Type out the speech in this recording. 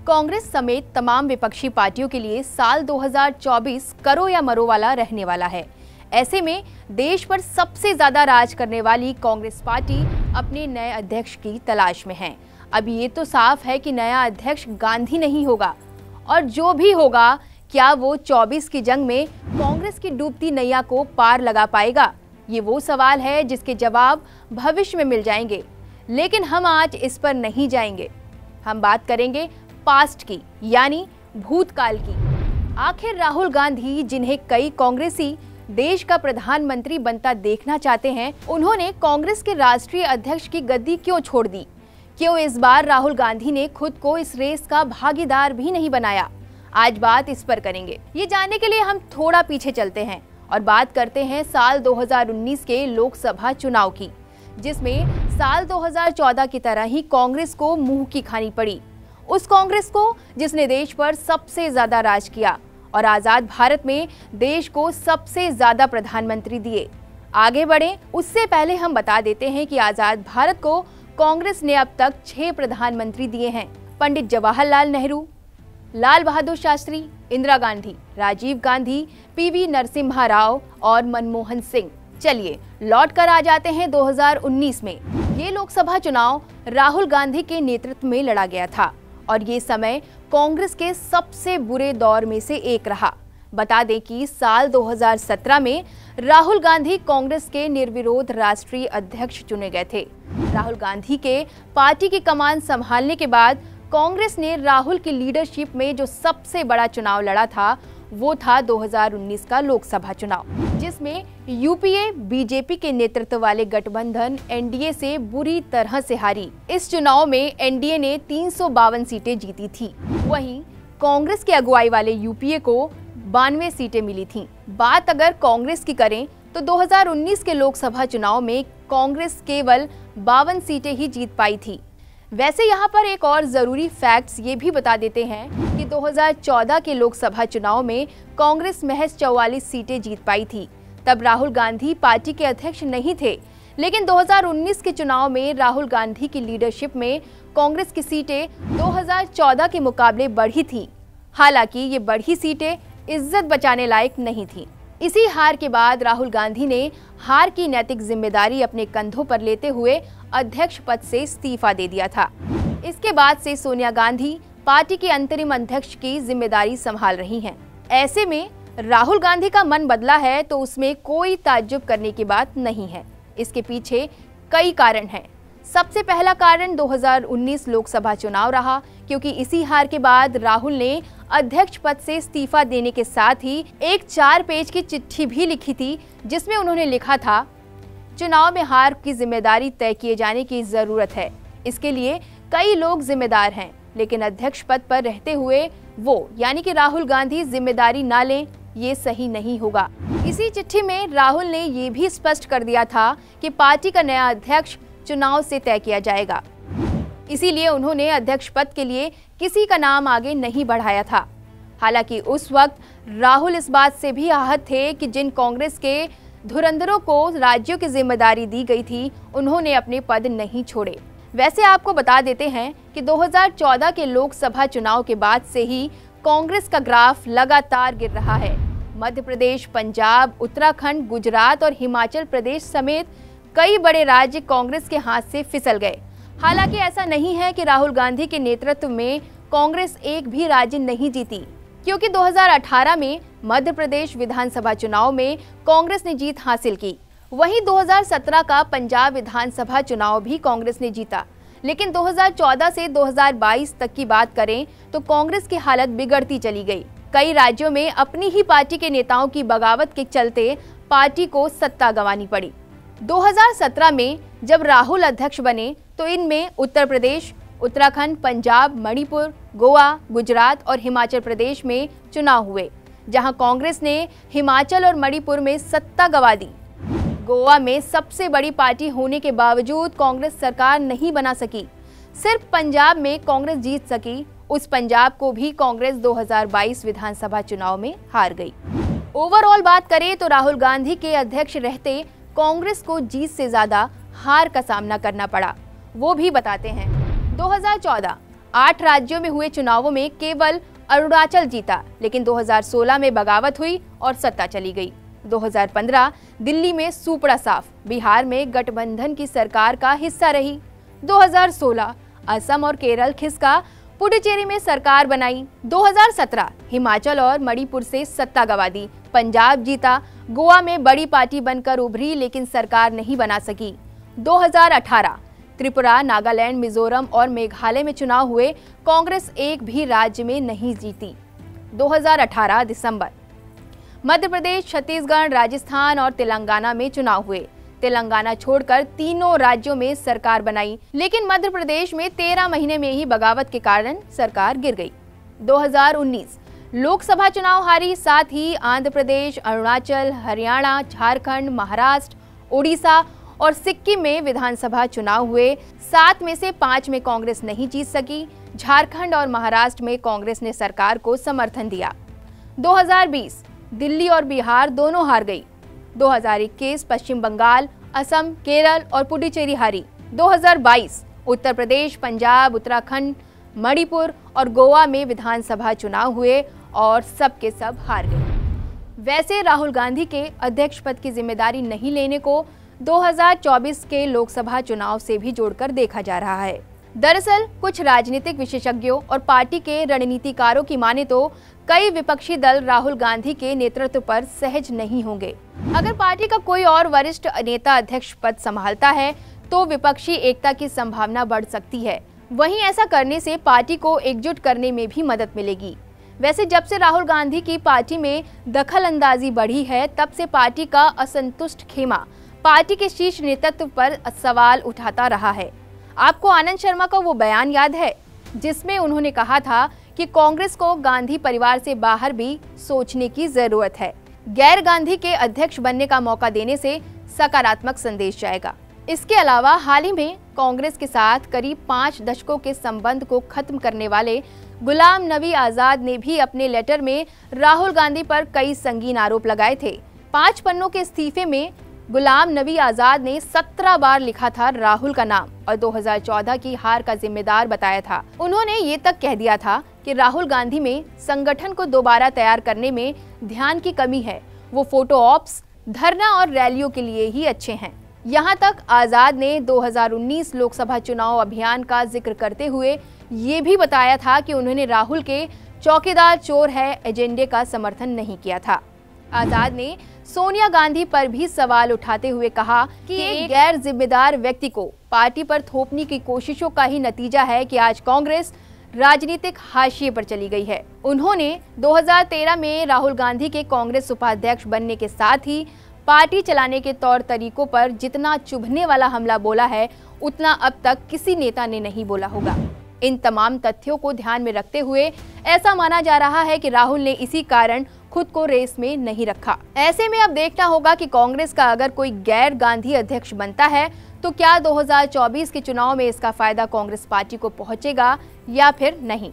कांग्रेस समेत तमाम विपक्षी पार्टियों के लिए साल 2024 करो या मरो वाला रहने वाला है। ऐसे में देश पर सबसे ज्यादा राज करने वाली कांग्रेस पार्टी अपने नए अध्यक्ष की तलाश में है। अब ये तो साफ है कि नया अध्यक्ष गांधी नहीं होगा, और जो भी होगा क्या वो 24 की जंग में कांग्रेस की डूबती नैया को पार लगा पाएगा? ये वो सवाल है जिसके जवाब भविष्य में मिल जाएंगे, लेकिन हम आज इस पर नहीं जाएंगे। हम बात करेंगे पास्ट की, यानी भूतकाल की। आखिर राहुल गांधी, जिन्हें कई कांग्रेसी देश का प्रधानमंत्री बनता देखना चाहते हैं, उन्होंने कांग्रेस के राष्ट्रीय अध्यक्ष की गद्दी क्यों छोड़ दी? क्यों इस बार राहुल गांधी ने खुद को इस रेस का भागीदार भी नहीं बनाया? आज बात इस पर करेंगे। ये जानने के लिए हम थोड़ा पीछे चलते हैं और बात करते हैं साल 2019 के लोकसभा चुनाव की, जिसमें साल 2014 की तरह ही कांग्रेस को मुंह की खानी पड़ी। उस कांग्रेस को जिसने देश पर सबसे ज्यादा राज किया और आजाद भारत में देश को सबसे ज्यादा प्रधानमंत्री दिए। आगे बढ़े उससे पहले हम बता देते हैं कि आजाद भारत को कांग्रेस ने अब तक 6 प्रधानमंत्री दिए हैं। पंडित जवाहरलाल नेहरू, लाल बहादुर शास्त्री, इंदिरा गांधी, राजीव गांधी, पीवी नरसिम्हा राव और मनमोहन सिंह। चलिए लौट कर आ जाते हैं 2019 में। ये लोकसभा चुनाव राहुल गांधी के नेतृत्व में लड़ा गया था और ये समय कांग्रेस के सबसे बुरे दौर में से एक रहा। बता दें कि साल 2017 में राहुल गांधी कांग्रेस के निर्विरोध राष्ट्रीय अध्यक्ष चुने गए थे। राहुल गांधी के पार्टी की कमान संभालने के बाद कांग्रेस ने राहुल की लीडरशिप में जो सबसे बड़ा चुनाव लड़ा था, वो था 2019 का लोकसभा चुनाव, जिसमें यूपीए बीजेपी के नेतृत्व वाले गठबंधन एनडीए से बुरी तरह से हारी। इस चुनाव में एनडीए ने 352 सीटें जीती थी, वहीं कांग्रेस के अगुवाई वाले यूपीए को 92 सीटें मिली थीं। बात अगर कांग्रेस की करें तो 2019 के लोकसभा चुनाव में कांग्रेस केवल 52 सीटें ही जीत पाई थी। वैसे यहाँ पर एक और जरूरी फैक्ट्स ये भी बता देते हैं कि 2014 के लोकसभा चुनाव में कांग्रेस महज 44 सीटें जीत पाई थी। तब राहुल गांधी पार्टी के अध्यक्ष नहीं थे, लेकिन 2019 के चुनाव में राहुल गांधी की लीडरशिप में कांग्रेस की सीटें 2014 के मुकाबले बढ़ी थी। हालांकि ये बढ़ी सीटें इज्जत बचाने लायक नहीं थी। इसी हार के बाद राहुल गांधी ने हार की नैतिक जिम्मेदारी अपने कंधों पर लेते हुए अध्यक्ष पद से इस्तीफा दे दिया था। इसके बाद से सोनिया गांधी पार्टी के अंतरिम अध्यक्ष की जिम्मेदारी संभाल रही हैं। ऐसे में राहुल गांधी का मन बदला है तो उसमें कोई ताज्जुब करने की बात नहीं है। इसके पीछे कई कारण हैं। सबसे पहला कारण 2019 लोकसभा चुनाव रहा, क्योंकि इसी हार के बाद राहुल ने अध्यक्ष पद से इस्तीफा देने के साथ ही एक 4 पेज की चिट्ठी भी लिखी थी, जिसमें उन्होंने लिखा था, चुनाव में हार की जिम्मेदारी तय किए जाने की जरूरत है। इसके लिए कई लोग जिम्मेदार हैं, लेकिन अध्यक्ष पद पर रहते हुए वो यानी कि राहुल गांधी जिम्मेदारी ना लें, ये सही नहीं होगा। इसी चिट्ठी में राहुल ने ये भी स्पष्ट कर दिया था कि पार्टी का नया अध्यक्ष चुनाव से तय किया जाएगा। इसीलिए उन्होंने अध्यक्ष पद के लिए किसी का नाम आगे नहीं बढ़ाया था। हालांकि उस वक्त राहुल इस बात से भी आहत थे कि जिन कांग्रेस के धुरंधरों को राज्यों की जिम्मेदारी दी गई थी, उन्होंने अपने पद नहीं छोड़े। वैसे आपको बता देते हैं कि 2014 के लोकसभा चुनाव के बाद से ही कांग्रेस का ग्राफ लगातार गिर रहा है। मध्य प्रदेश, पंजाब, उत्तराखंड, गुजरात और हिमाचल प्रदेश समेत कई बड़े राज्य कांग्रेस के हाथ से फिसल गए। हालांकि ऐसा नहीं है कि राहुल गांधी के नेतृत्व में कांग्रेस एक भी राज्य नहीं जीती, क्योंकि 2018 में मध्य प्रदेश विधानसभा चुनाव में कांग्रेस ने जीत हासिल की। वहीं 2017 का पंजाब विधानसभा चुनाव भी कांग्रेस ने जीता। लेकिन 2014 से 2022 तक की बात करें तो कांग्रेस की हालत बिगड़ती चली गई। कई राज्यों में अपनी ही पार्टी के नेताओं की बगावत के चलते पार्टी को सत्ता गंवानी पड़ी। 2017 में जब राहुल अध्यक्ष बने तो इनमें उत्तर प्रदेश, उत्तराखंड, पंजाब, मणिपुर, गोवा, गुजरात और हिमाचल प्रदेश में चुनाव हुए, जहां कांग्रेस ने हिमाचल और मणिपुर में सत्ता गंवा दी। गोवा में सबसे बड़ी पार्टी होने के बावजूद कांग्रेस सरकार नहीं बना सकी। सिर्फ पंजाब में कांग्रेस जीत सकी। उस पंजाब को भी कांग्रेस 2022 विधानसभा चुनाव में हार गई। ओवरऑल बात करें तो राहुल गांधी के अध्यक्ष रहते कांग्रेस को जीत से ज्यादा हार का सामना करना पड़ा। वो भी बताते हैं। 2014 8 राज्यों में हुए चुनावों में केवल अरुणाचल जीता, लेकिन 2016 में बगावत हुई और सत्ता चली गई। 2015 दिल्ली में सूपड़ा साफ, बिहार में गठबंधन की सरकार का हिस्सा रही। 2016 असम और केरल खिसका, पुडुचेरी में सरकार बनाई। 2017 हिमाचल और मणिपुर से सत्ता गंवा दी, पंजाब जीता, गोवा में बड़ी पार्टी बनकर उभरी लेकिन सरकार नहीं बना सकी। 2018 त्रिपुरा, नागालैंड, मिजोरम और मेघालय में चुनाव हुए, कांग्रेस एक भी राज्य में नहीं जीती। 2018 दिसंबर मध्य प्रदेश, छत्तीसगढ़, राजस्थान और तेलंगाना में चुनाव हुए। तेलंगाना छोड़कर तीनों राज्यों में सरकार बनाई, लेकिन मध्य प्रदेश में 13 महीने में ही बगावत के कारण सरकार गिर गई। 2019 लोकसभा चुनाव हारी, साथ ही आंध्र प्रदेश, अरुणाचल, हरियाणा, झारखंड, महाराष्ट्र, उड़ीसा और सिक्किम में विधानसभा चुनाव हुए। 7 में से 5 में कांग्रेस नहीं जीत सकी। झारखंड और महाराष्ट्र में कांग्रेस ने सरकार को समर्थन दिया। 2020 दिल्ली और बिहार दोनों हार गई। 2021 पश्चिम बंगाल, असम, केरल और पुडुचेरी हारी। 2022 उत्तर प्रदेश, पंजाब, उत्तराखंड, मणिपुर और गोवा में विधानसभा चुनाव हुए और सब के सब हार गए। वैसे राहुल गांधी के अध्यक्ष पद की जिम्मेदारी नहीं लेने को 2024 के लोकसभा चुनाव से भी जोड़कर देखा जा रहा है। दरअसल कुछ राजनीतिक विशेषज्ञों और पार्टी के रणनीतिकारों की माने तो कई विपक्षी दल राहुल गांधी के नेतृत्व पर सहज नहीं होंगे। अगर पार्टी का कोई और वरिष्ठ नेता अध्यक्ष पद संभालता है तो विपक्षी एकता की संभावना बढ़ सकती है। वहीं ऐसा करने से पार्टी को एकजुट करने में भी मदद मिलेगी। वैसे जब से राहुल गांधी की पार्टी में दखल अंदाजी बढ़ी है, तब से पार्टी का असंतुष्ट खेमा पार्टी के शीर्ष नेतृत्व पर सवाल उठाता रहा है। आपको आनंद शर्मा का वो बयान याद है जिसमें उन्होंने कहा था कि कांग्रेस को गांधी परिवार से बाहर भी सोचने की जरूरत है। गैर गांधी के अध्यक्ष बनने का मौका देने से सकारात्मक संदेश जाएगा। इसके अलावा हाल ही में कांग्रेस के साथ करीब 5 दशकों के संबंध को खत्म करने वाले गुलाम नबी आजाद ने भी अपने लेटर में राहुल गांधी पर कई संगीन आरोप लगाए थे। 5 पन्नों के इस्तीफे में गुलाम नबी आजाद ने 17 बार लिखा था राहुल का नाम और 2014 की हार का जिम्मेदार बताया था। उन्होंने ये तक कह दिया था कि राहुल गांधी में संगठन को दोबारा तैयार करने में ध्यान की कमी है, वो फोटो ऑप्स, धरना और रैलियों के लिए ही अच्छे हैं। यहाँ तक आजाद ने 2019 लोकसभा चुनाव अभियान का जिक्र करते हुए ये भी बताया था कि उन्होंने राहुल के चौकीदार चोर है एजेंडे का समर्थन नहीं किया था। आजाद ने सोनिया गांधी पर भी सवाल उठाते हुए कहा कि एक गैर जिम्मेदार व्यक्ति को पार्टी पर थोपने की कोशिशों का ही नतीजा है कि आज कांग्रेस राजनीतिक हाशिए पर चली गई है। उन्होंने 2013 में राहुल गांधी के कांग्रेस उपाध्यक्ष बनने के साथ ही पार्टी चलाने के तौर तरीकों पर जितना चुभने वाला हमला बोला है, उतना अब तक किसी नेता ने नहीं बोला होगा। इन तमाम तथ्यों को ध्यान में रखते हुए ऐसा माना जा रहा है कि राहुल ने इसी कारण खुद को रेस में नहीं रखा। ऐसे में अब देखना होगा कि कांग्रेस का अगर कोई गैर गांधी अध्यक्ष बनता है तो क्या 2024 के चुनाव में इसका फायदा कांग्रेस पार्टी को पहुंचेगा या फिर नहीं।